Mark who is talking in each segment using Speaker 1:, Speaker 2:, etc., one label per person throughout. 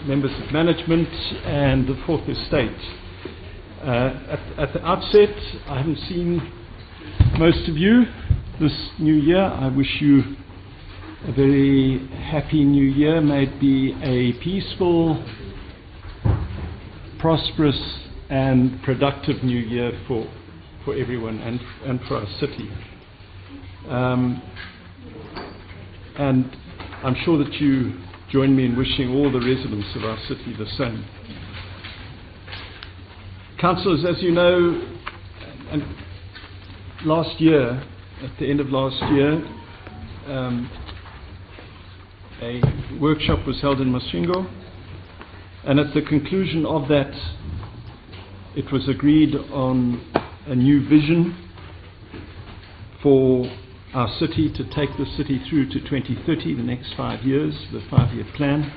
Speaker 1: members of management, and the Fourth Estate. At the outset, I haven't seen most of you this new year. I wish you a very happy new year. May it be a peaceful, prosperous and productive new year for everyone and for our city. And I'm sure that you join me in wishing all the residents of our city the same. Councillors, as you know, and last year, at the end of last year, a workshop was held in Masvingo, and at the conclusion of that, it was agreed on a new vision for our city, to take the city through to 2030, the next 5 years, the 5-year plan.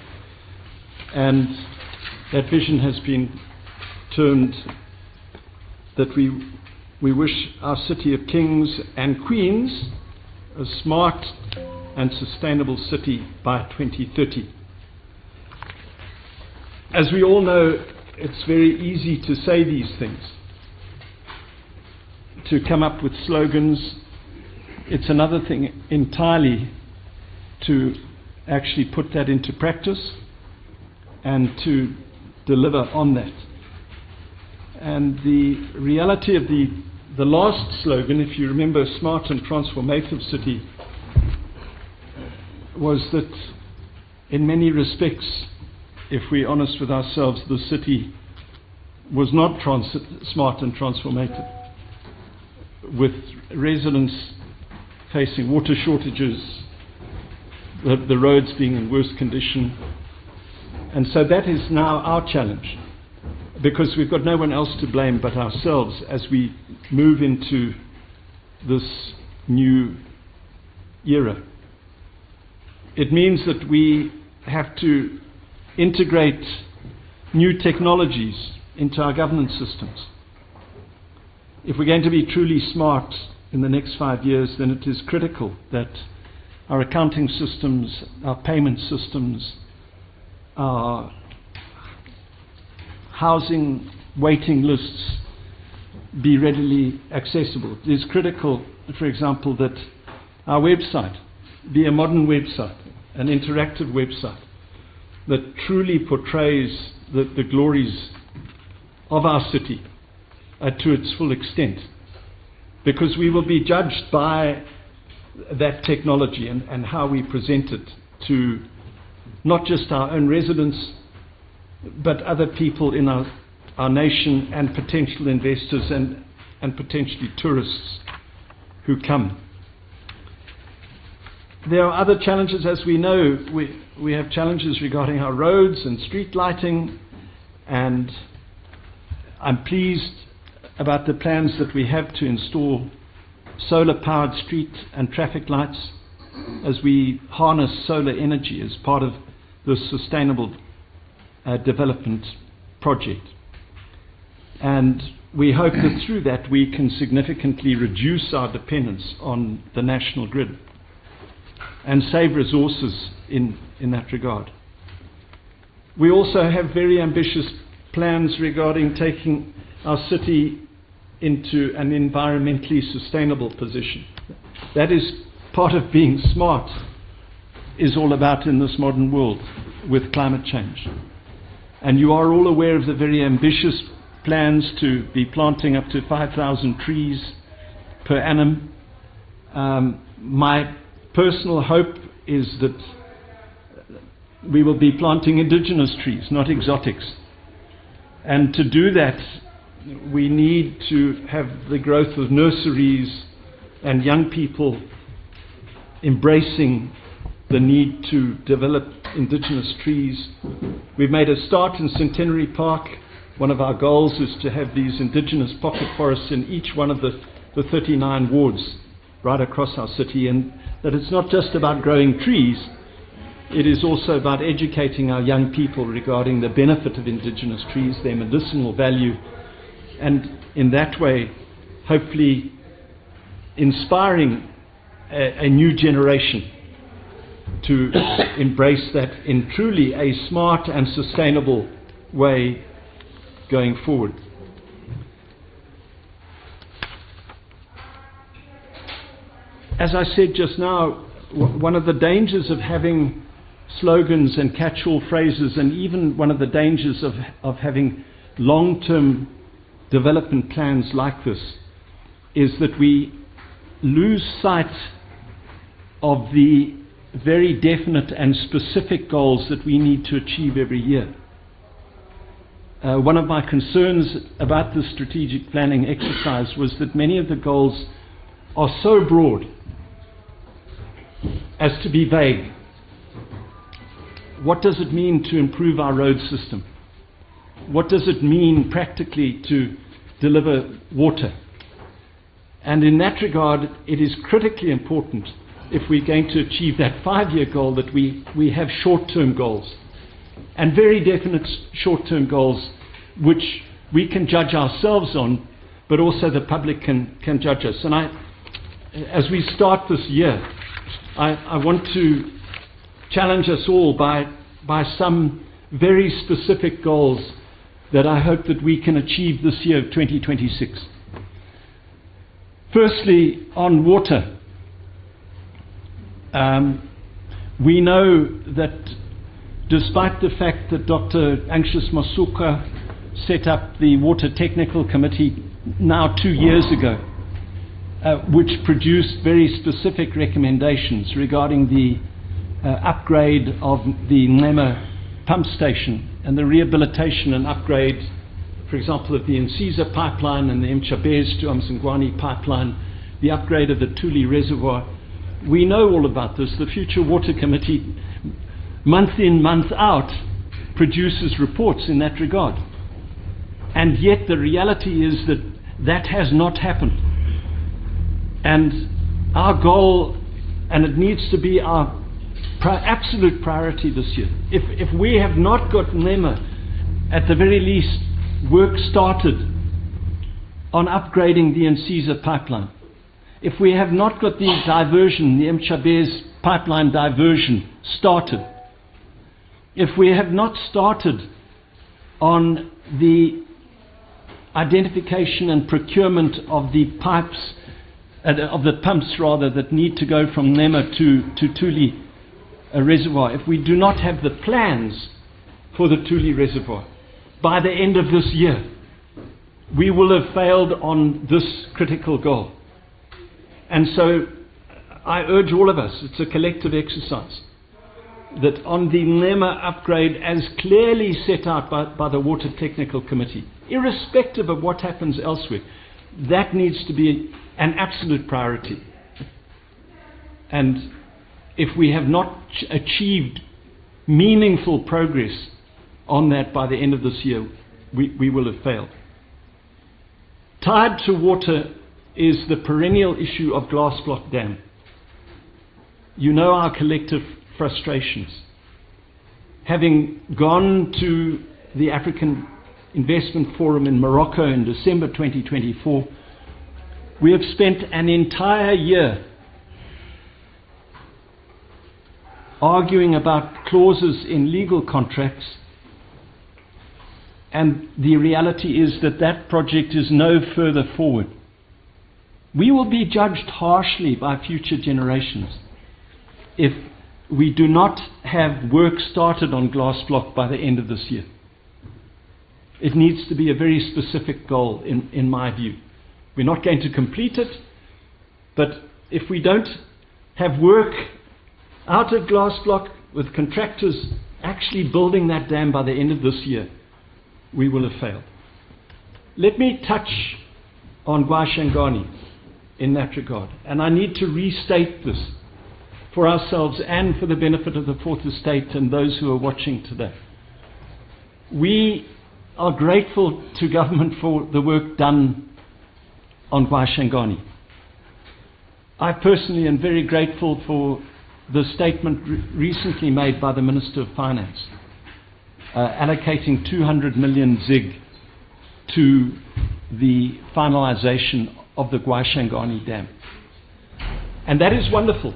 Speaker 1: And that vision has been termed that we wish our city of kings and queens a smart and sustainable city by 2030. As we all know, it's very easy to say these things, to come up with slogans. It's another thing entirely to actually put that into practice and to deliver on that. And the reality of the last slogan, if you remember, smart and transformative city, was that in many respects, if we're honest with ourselves, the city was not smart and transformative, with residents facing water shortages, the roads being in worse condition. And so that is now our challenge, because we've got no one else to blame but ourselves as we move into this new era. It means that we have to integrate new technologies into our governance systems. If we're going to be truly smart in the next 5 years, then it is critical that our accounting systems, our payment systems, our housing waiting lists be readily accessible. It is critical, for example, that our website be a modern website, an interactive website that truly portrays the glories of our city to its full extent. Because we will be judged by that technology and how we present it to not just our own residents, but other people in our nation, and potential investors and potentially tourists who come. There are other challenges, as we know. We have challenges regarding our roads and street lighting, and I'm pleased about the plans that we have to install solar-powered street and traffic lights as we harness solar energy as part of the sustainable development project. And we hope that through that we can significantly reduce our dependence on the national grid and save resources in that regard. We also have very ambitious plans regarding taking our city into an environmentally sustainable position. That is part of being smart, is all about in this modern world with climate change. And you are all aware of the very ambitious plans to be planting up to 5,000 trees per annum. My personal hope is that we will be planting indigenous trees, not exotics. And to do that, we need to have the growth of nurseries and young people embracing the need to develop indigenous trees. We've made a start in Centenary Park. One of our goals is to have these indigenous pocket forests in each one of the 39 wards right across our city, and that it's not just about growing trees, it is also about educating our young people regarding the benefit of indigenous trees, their medicinal value, and in that way hopefully inspiring a new generation to embrace that in truly a smart and sustainable way going forward. As I said just now, one of the dangers of having slogans and catch-all phrases, and even one of the dangers of having long-term development plans like this, is that we lose sight of the very definite and specific goals that we need to achieve every year. One of my concerns about this strategic planning exercise was that many of the goals are so broad as to be vague. What does it mean to improve our road system? What does it mean practically to deliver water? And in that regard, it is critically important, if we're going to achieve that 5-year goal, that we have short-term goals, and very definite short-term goals which we can judge ourselves on, but also the public can judge us. And as we start this year, I want to challenge us all by some very specific goals that I hope that we can achieve this year of 2026. Firstly, on water, we know that despite the fact that Dr. Anxious Masuka set up the Water Technical Committee now 2 years ago, which produced very specific recommendations regarding the upgrade of the Nqema pump station and the rehabilitation and upgrade, for example, of the Insiza pipeline and the Mchabez to Msingwani pipeline, the upgrade of the Tuli reservoir. We know all about this. The Future Water Committee, month in, month out, produces reports in that regard. And yet the reality is that that has not happened. And our goal, and it needs to be our absolute priority this year, if we have not got Nqema, at the very least, work started on upgrading the Insiza pipeline, if we have not got the diversion, the Mchabez pipeline diversion started, if we have not started on the identification and procurement of the pipes, of the pumps rather, that need to go from Nqema to Tuli reservoir, if we do not have the plans for the Tuli reservoir by the end of this year, we will have failed on this critical goal. And so I urge all of us, it's a collective exercise, that on the Nqema upgrade as clearly set out by the Water Technical Committee, irrespective of what happens elsewhere, that needs to be an absolute priority. And if we have not achieved meaningful progress on that by the end of this year, we will have failed. Tied to water is the perennial issue of Glass Block Dam. You know our collective frustrations. Having gone to the African Investment Forum in Morocco in December 2024, we have spent an entire year arguing about clauses in legal contracts, and the reality is that that project is no further forward. We will be judged harshly by future generations if we do not have work started on Glass Block by the end of this year. It needs to be a very specific goal, in my view. We're not going to complete it, but if we don't have work out of Glass Block with contractors actually building that dam by the end of this year, we will have failed. Let me touch on Gwashangani in that regard, and I need to restate this for ourselves and for the benefit of the Fourth Estate and those who are watching today. We are grateful to government for the work done on Gwashangani. I personally am very grateful for the statement recently made by the Minister of Finance, allocating 200 million ZIG to the finalization of the Gwashangani Dam. And that is wonderful.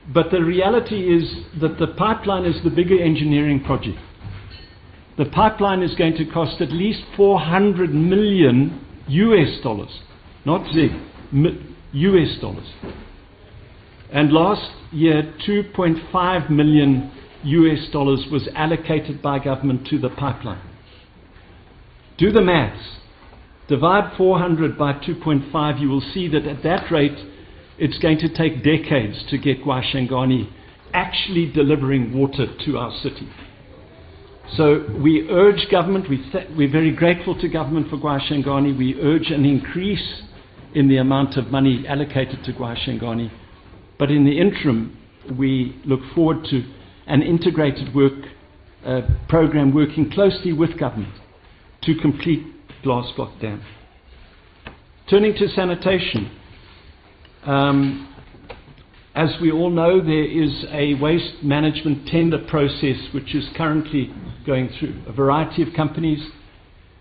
Speaker 1: But the reality is that the pipeline is the bigger engineering project. The pipeline is going to cost at least $400 million US dollars, not ZiG, US dollars. And last year, $2.5 million US dollars was allocated by government to the pipeline. Do the maths. Divide 400 by 2.5, you will see that at that rate, it's going to take decades to get Guashangani actually delivering water to our city. So we urge government, we're very grateful to government for Guashangani, we urge an increase in the amount of money allocated to Guashangani, but in the interim, we look forward to an integrated work program working closely with government to complete Glass Block Dam. Turning to sanitation, as we all know, there is a waste management tender process which is currently going through. A variety of companies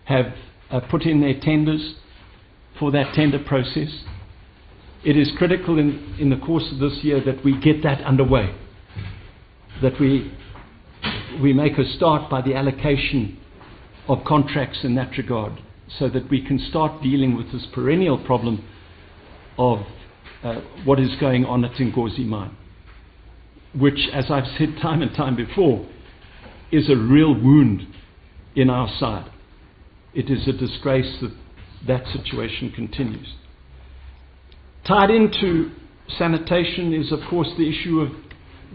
Speaker 1: have put in their tenders for that tender process. It is critical in the course of this year that we get that underway, that we make a start by the allocation of contracts in that regard, so that we can start dealing with this perennial problem of what is going on at Ngozi Mine, which, as I've said time and time before, is a real wound in our side. It is a disgrace that that situation continues. Tied into sanitation is, of course, the issue of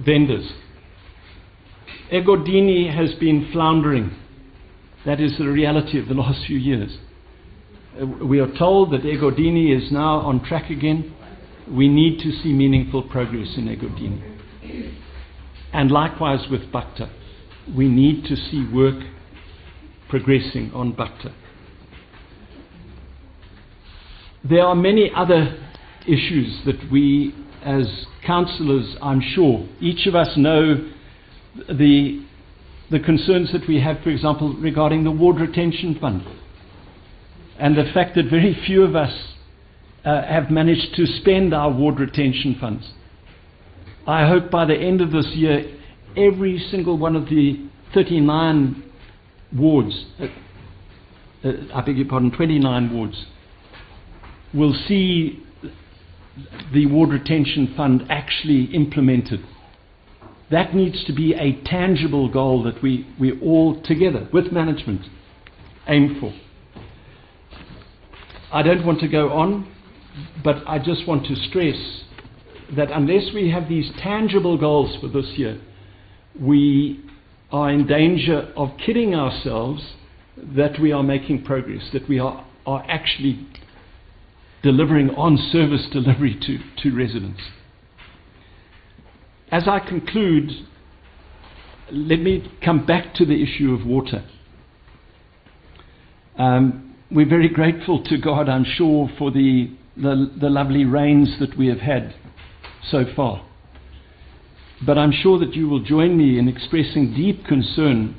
Speaker 1: vendors. Egodini has been floundering. That is the reality of the last few years. We are told that Egodini is now on track again. We need to see meaningful progress in Egodini. And likewise with Bacta. We need to see work progressing on Bacta. There are many other issues that we as councillors, I'm sure, each of us know the concerns that we have, for example, regarding the ward retention fund. And the fact that very few of us have managed to spend our ward retention funds. I hope by the end of this year, every single one of the 39 wards, 29 wards, will see the ward retention fund actually implemented. That needs to be a tangible goal that we all together, with management, aim for. I don't want to go on, but I just want to stress that unless we have these tangible goals for this year, we are in danger of kidding ourselves that we are making progress, that we are actually delivering on service delivery to residents. As I conclude, let me come back to the issue of water. We're very grateful to God, I'm sure, for the lovely rains that we have had so far. But I'm sure that you will join me in expressing deep concern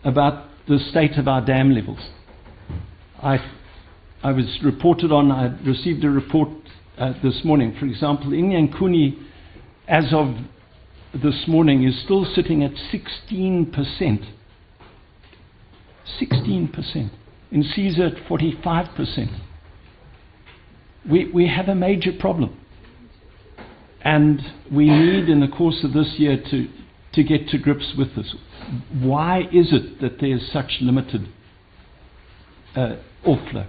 Speaker 1: about the state of our dam levels. I was reported on, I received a report this morning, for example, in Yankuni, as of this morning, is still sitting at 16%. 16%. In Caesar at 45%. We have a major problem. And we need, in the course of this year, to get to grips with this. Why is it that there is such limited outflow?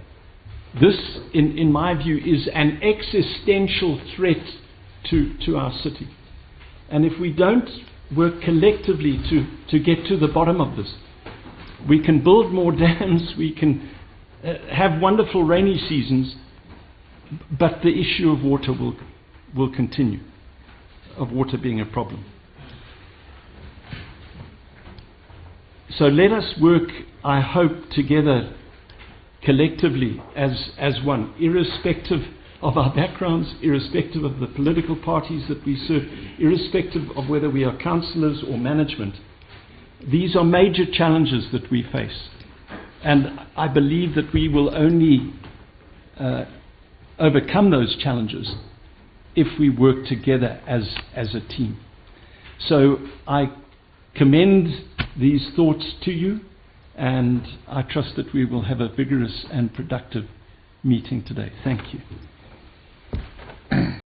Speaker 1: This, in my view, is an existential threat to our city. And if we don't work collectively to get to the bottom of this, we can build more dams, we can have wonderful rainy seasons, but the issue of water will continue, of water being a problem. So let us work, I hope, together collectively as one, irrespective of our backgrounds, irrespective of the political parties that we serve, irrespective of whether we are councillors or management. These are major challenges that we face. And I believe that we will only overcome those challenges if we work together as a team. So I commend these thoughts to you, and I trust that we will have a vigorous and productive meeting today. Thank you.